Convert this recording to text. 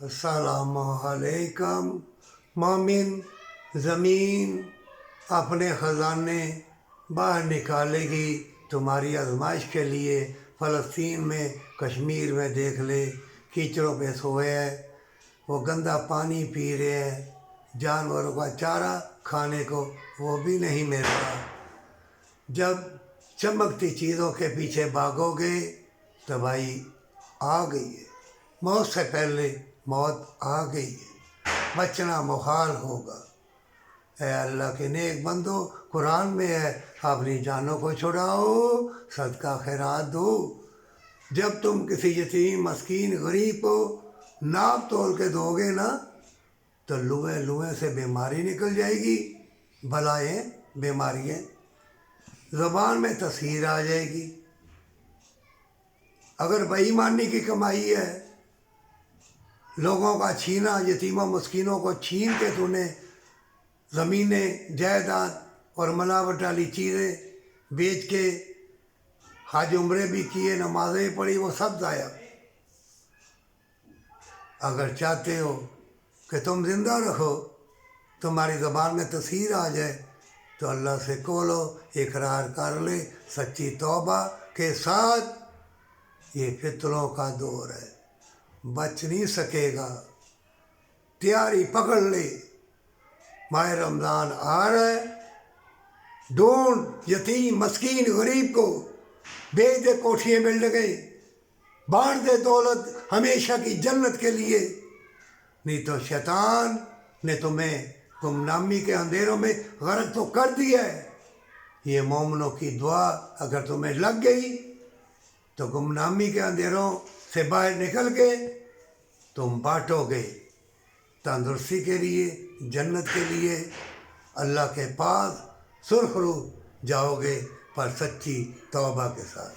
السلام علیکم مومن، زمین اپنے خزانے باہر نکالے گی تمہاری آزمائش کے لیے۔ فلسطین میں، کشمیر میں دیکھ لے، کیچڑوں پہ سوئے ہیں، وہ گندا پانی پی رہے ہیں، جانوروں کا چارہ کھانے کو وہ بھی نہیں مل رہا۔ جب چمکتی چیزوں کے پیچھے بھاگو گے تباہی آ گئی ہے، موت سے پہلے موت آ گئی ہے، بچنا محال ہوگا۔ اے اللہ کے نیک بندو، قرآن میں ہے اپنی جانوں کو چھڑاؤ، صدقہ خیرات دو۔ جب تم کسی یتیم، مسکین، غریب کو ناپ تول کے دو گے نا تو لویں سے بیماری نکل جائے گی، بلائیں، بیماریاں، زبان میں تصہیر آ جائے گی۔ اگر بے ایمانی کی کمائی ہے، لوگوں کا چھینا، یتیموں مسکینوں کو چھین کے تو نے زمینیں، جائیداد اور ملاوٹ والی چیزیں بیچ کے حج عمرے بھی کیے، نمازیں پڑھی، وہ سب ضائع۔ اگر چاہتے ہو کہ تم زندہ رہو، تمہاری زبان میں تصہیر آ جائے، تو اللہ سے کھولو، اقرار کر لے سچی توبہ کے ساتھ۔ یہ فتنوں کا دور ہے، بچ نہیں سکے گا، تیاری پکڑ لے، ماہ رمضان آ رہا ہے۔ ڈھونڈ یتیم، مسکین، غریب کو، بیچ دے کوٹھیے بلڈنگیں، بانٹ دے دولت ہمیشہ کی جنت کے لیے، نہیں تو شیطان نے تمہیں گمنامی کے اندھیروں میں غرق تو کر دیا ہے۔ یہ مومنوں کی دعا اگر تمہیں لگ گئی تو گمنامی کے اندھیروں سے باہر نکل کے تم بانٹو گے، تندرستی کے لیے، جنت کے لیے، اللہ کے پاس سرخرو جاؤ گے، پر سچی توبہ کے ساتھ۔